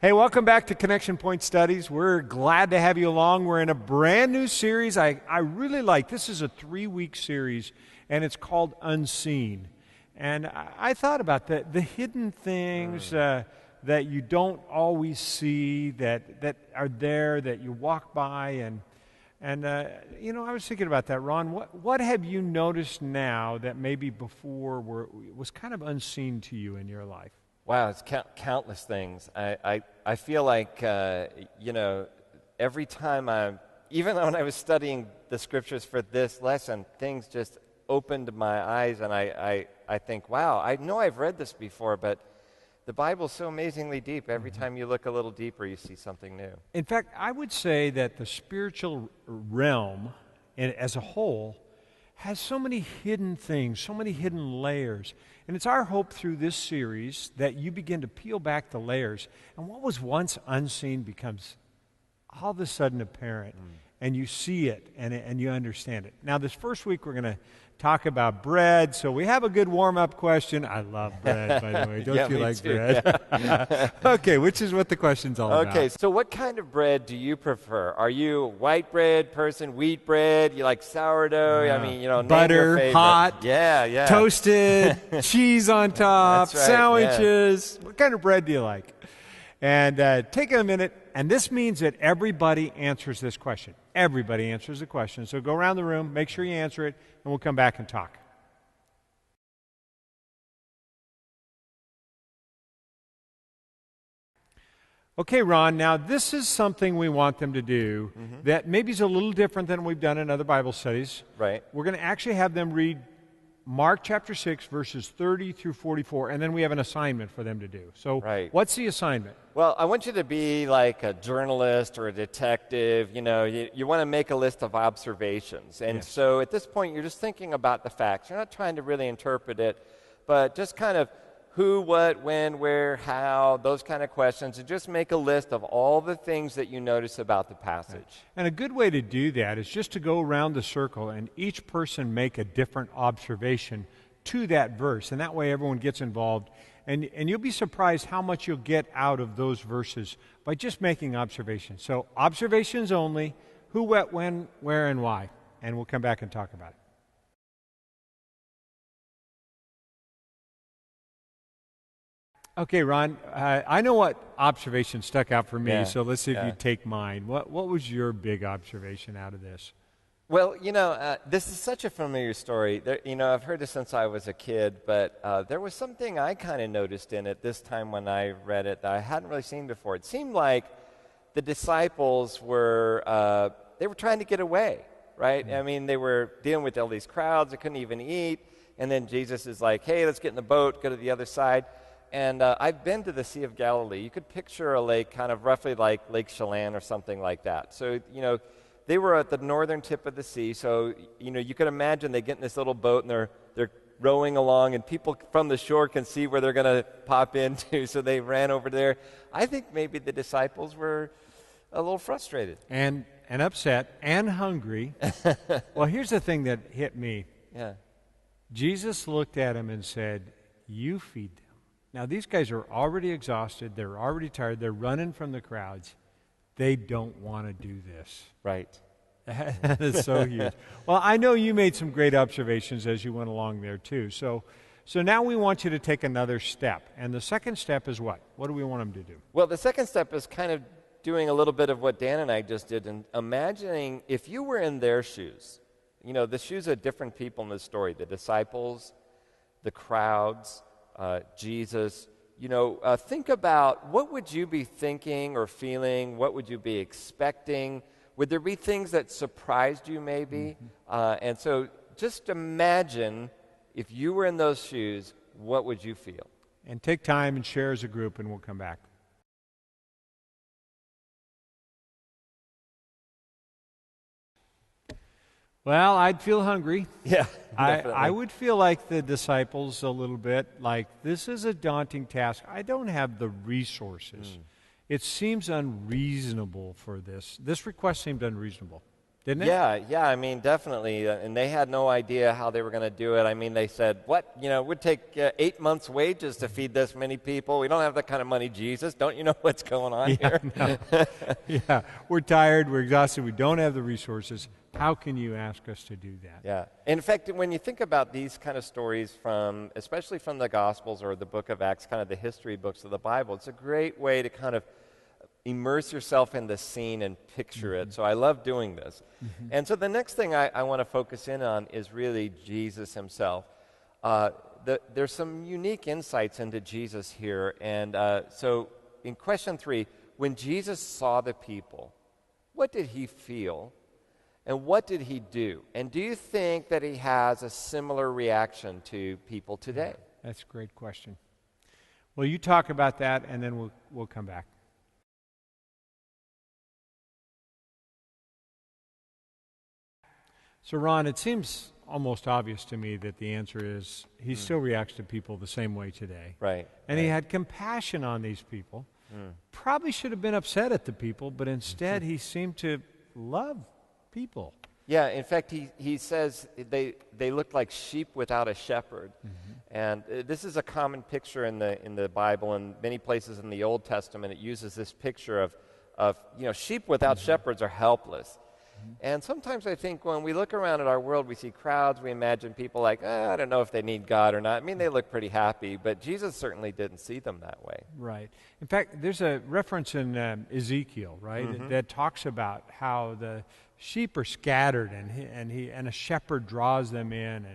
Hey, welcome back to Connection Point Studies. We're glad to have you along. We're in a brand new series I really like. This is a 3-week series, and it's called Unseen. And I thought about the hidden things that you don't always see, that are there, that you walk by. And I was thinking about that, Ron. What have you noticed now that maybe before was kind of unseen to you in your life? Wow, it's countless things. I feel like, every time even when I was studying the scriptures for this lesson, things just opened my eyes, and I think, wow, I know I've read this before, but the Bible's so amazingly deep. Every time you look a little deeper, you see something new. In fact, I would say that the spiritual realm as a whole has so many hidden things, so many hidden layers. And it's our hope through this series that you begin to peel back the layers, and what was once unseen becomes all of a sudden apparent, and you see it, and you understand it. Now, this first week we're going to talk about bread, so we have a good warm-up question. I love bread, by the way. Don't you like too. bread? Yeah. Okay, which is what the question's all about. Okay, so what kind of bread do you prefer? Are you a white bread person, wheat bread? You like sourdough? Name your butter, favorite. hot, yeah, toasted, cheese on top, That's right, sandwiches. What kind of bread do you like? And take a minute, and this means that everybody answers this question. Everybody answers the question. So go around the room, make sure you answer it, and we'll come back and talk. Okay, Ron, now this is something we want them to do that maybe is a little different than we've done in other Bible studies. Right. We're going to actually have them read Mark chapter 6, verses 30 through 44, and then we have an assignment for them to do. So What's the assignment? Well, I want you to be like a journalist or a detective. You want to make a list of observations. And so at this point, you're just thinking about the facts. You're not trying to really interpret it, but just kind of who, what, when, where, how, those kind of questions, and just make a list of all the things that you notice about the passage. Right. And a good way to do that is just to go around the circle and each person make a different observation to that verse, and that way everyone gets involved. And you'll be surprised how much you'll get out of those verses by just making observations. So observations only, who, what, when, where, and why. And we'll come back and talk about it. Okay, Ron, I know what observation stuck out for me, so let's see if you take mine. What was your big observation out of this? Well, this is such a familiar story. I've heard this since I was a kid, but there was something I kind of noticed in it this time when I read it that I hadn't really seen before. It seemed like the disciples were trying to get away, right? I mean, they were dealing with all these crowds. They couldn't even eat. And then Jesus is like, hey, let's get in the boat, go to the other side. And I've been to the Sea of Galilee. You could picture a lake kind of roughly like Lake Chelan or something like that. So, they were at the northern tip of the sea. So, you could imagine they get in this little boat and they're rowing along, and people from the shore can see where they're going to pop into. So they ran over there. I think maybe the disciples were a little frustrated. And upset and hungry. Well, here's the thing that hit me. Yeah. Jesus looked at him and said, you feed them. Now, these guys are already exhausted. They're already tired. They're running from the crowds. They don't want to do this. Right. That is so huge. Well, I know you made some great observations as you went along there, too. So now we want you to take another step. And the second step is what? What do we want them to do? Well, the second step is kind of doing a little bit of what Dan and I just did, and imagining if you were in their shoes. The shoes of different people in the story, the disciples, the crowds, Jesus, think about what would you be thinking or feeling? What would you be expecting? Would there be things that surprised you maybe? And so just imagine if you were in those shoes, what would you feel? And take time and share as a group, and we'll come back. Well, I'd feel hungry. Yeah, I would feel like the disciples a little bit, like this is a daunting task. I don't have the resources. It seems unreasonable for this. This request seemed unreasonable. didn't it? Yeah, I mean, definitely. And they had no idea how they were going to do it. I mean, they said, what? It would take 8 months' wages to feed this many people. We don't have that kind of money, Jesus. Don't you know what's going on Yeah, here? no. Yeah, we're tired, we're exhausted, we don't have the resources. How can you ask us to do that? Yeah. In fact, when you think about these kind of stories especially from the Gospels or the book of Acts, kind of the history books of the Bible, it's a great way to kind of immerse yourself in the scene and picture it. So I love doing this. And so the next thing I want to focus in on is really Jesus himself. There's some unique insights into Jesus here. And so in question 3, when Jesus saw the people, what did he feel? And what did he do? And do you think that he has a similar reaction to people today? That's a great question. Well, you talk about that, and then we'll come back. So, Ron, it seems almost obvious to me that the answer is he still reacts to people the same way today. Right. And he had compassion on these people. Probably should have been upset at the people, but instead he seemed to love people. Yeah, in fact, he says they look like sheep without a shepherd. And this is a common picture in the Bible, and many places in the Old Testament it uses this picture of sheep without shepherds are helpless. And sometimes I think when we look around at our world, we see crowds, we imagine people like, I don't know if they need God or not. I mean, they look pretty happy, but Jesus certainly didn't see them that way. Right. In fact, there's a reference in Ezekiel, right, that talks about how the sheep are scattered and a shepherd draws them in.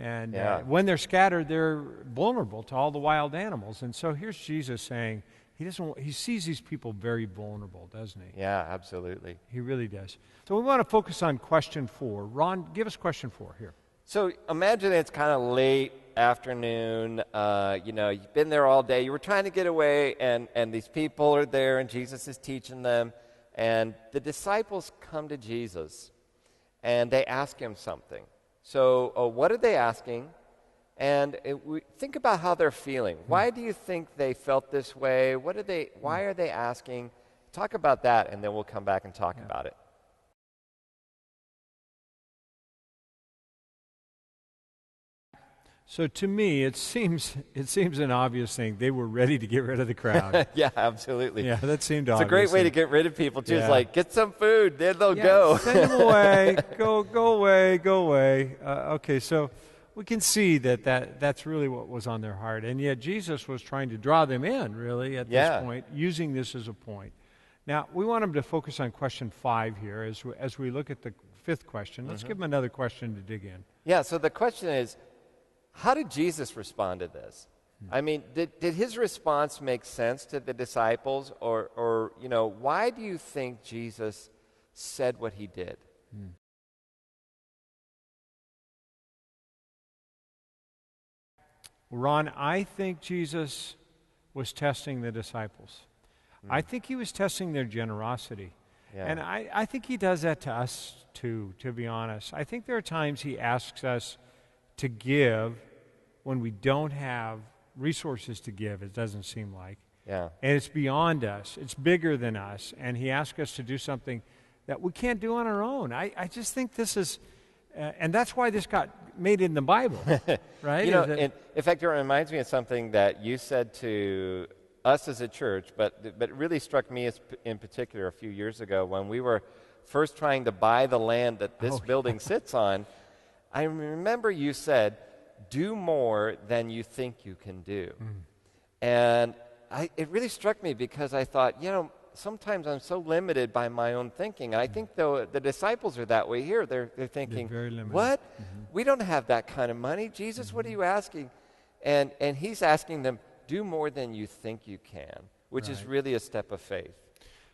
And when they're scattered, they're vulnerable to all the wild animals. And so here's Jesus saying, he sees these people very vulnerable, doesn't he? Yeah, absolutely. He really does. So we want to focus on question 4. Ron, give us question 4 here. So imagine it's kind of late afternoon. You've been there all day. You were trying to get away, and these people are there, and Jesus is teaching them. And the disciples come to Jesus, and they ask him something. So what are they asking? And think about how they're feeling. Why do you think they felt this way? Why are they asking? Talk about that, and then we'll come back and talk about it. So to me, it seems an obvious thing. They were ready to get rid of the crowd. Yeah, absolutely. Yeah, that seemed obvious. It's a great way to get rid of people, too. Yeah. It's like, get some food, then they'll go. Send them away. Go away. Okay, so we can see that's really what was on their heart. And yet Jesus was trying to draw them in, really, at this point, using this as a point. Now, we want them to focus on question 5 here as we look at the 5th question. Let's give them another question to dig in. Yeah, so the question is, how did Jesus respond to this? I mean, did his response make sense to the disciples? Or why do you think Jesus said what he did? Ron, I think Jesus was testing the disciples. I think he was testing their generosity. Yeah. And I think he does that to us too, to be honest. I think there are times he asks us to give when we don't have resources to give, it doesn't seem like. Yeah. And it's beyond us. It's bigger than us. And he asks us to do something that we can't do on our own. I just think this is, and that's why this got made in the Bible, right? In fact, it reminds me of something that you said to us as a church, but it really struck me in particular a few years ago when we were first trying to buy the land that this building sits on. I remember you said, do more than you think you can do. And it really struck me because I thought, sometimes I'm so limited by my own thinking. I think, though, the disciples are that way here. They're thinking, very limited. What? We don't have that kind of money. Jesus, what are you asking? And he's asking them, do more than you think you can, which is really a step of faith.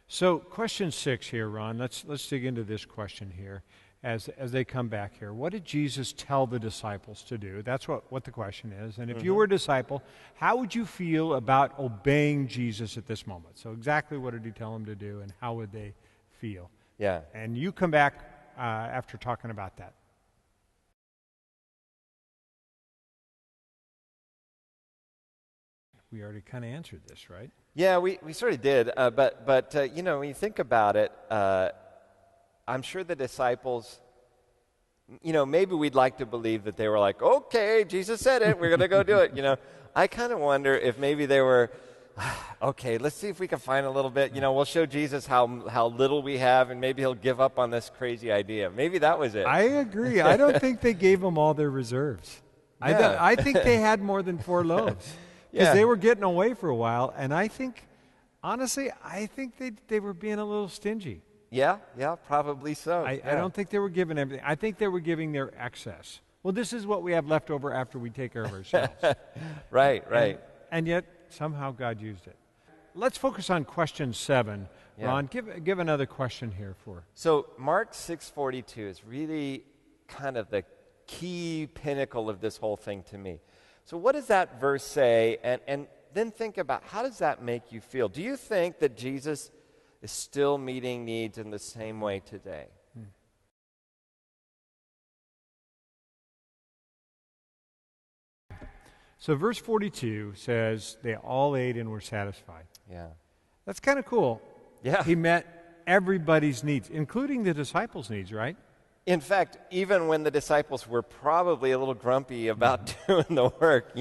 So question 6 here, Ron. Let's dig into this question here as they come back here. What did Jesus tell the disciples to do? That's what the question is. And if you were a disciple, how would you feel about obeying Jesus at this moment? So exactly what did he tell them to do, and how would they feel? Yeah. And you come back after talking about that. We already kind of answered this, right? Yeah, we sort of did. But when you think about it, I'm sure the disciples, maybe we'd like to believe that they were like, okay, Jesus said it, we're going to go do it. I kind of wonder if maybe they were, okay, let's see if we can find a little bit. We'll show Jesus how little we have, and maybe he'll give up on this crazy idea. Maybe that was it. I agree. I don't think they gave them all their reserves. Yeah. I think they had more than 4 loaves because they were getting away for a while, and honestly, I think they were being a little stingy. Yeah, probably so. I don't think they were giving everything. I think they were giving their excess. Well, this is what we have left over after we take care of ourselves. Right. And yet, somehow God used it. Let's focus on question 7. Yeah. Ron, give another question here for. So Mark 6:42 is really kind of the key pinnacle of this whole thing to me. So what does that verse say? And then think about, how does that make you feel? Do you think that Jesus is still meeting needs in the same way today? So verse 42 says, they all ate and were satisfied. Yeah. That's kind of cool. Yeah. He met everybody's needs, including the disciples' needs, right? In fact, even when the disciples were probably a little grumpy about doing the work,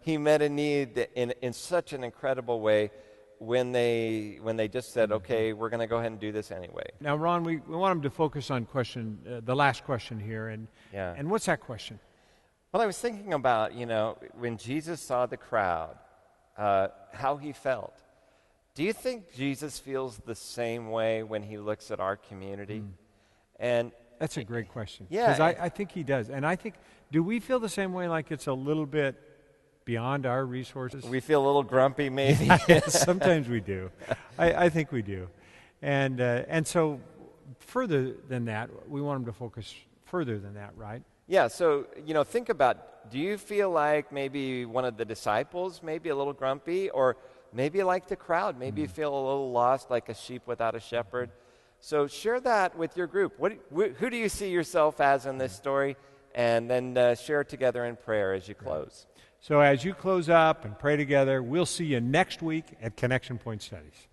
he met a need in such an incredible way when they just said, okay, we're going to go ahead and do this anyway. Now, Ron, we want him to focus on the last question here. And what's that question? Well, I was thinking about, when Jesus saw the crowd, how he felt. Do you think Jesus feels the same way when he looks at our community? And that's a great question. Yeah. Because I think he does. And I think, do we feel the same way, like it's a little bit beyond our resources? We feel a little grumpy, maybe. Sometimes we do. I think we do. And so further than that, we want him to focus further than that, right? Yeah, so, think about, do you feel like maybe one of the disciples, maybe a little grumpy, or maybe like the crowd, maybe you feel a little lost, like a sheep without a shepherd? So share that with your group. Who do you see yourself as in this story? And then share it together in prayer as you close. So as you close up and pray together, we'll see you next week at Connection Point Studies.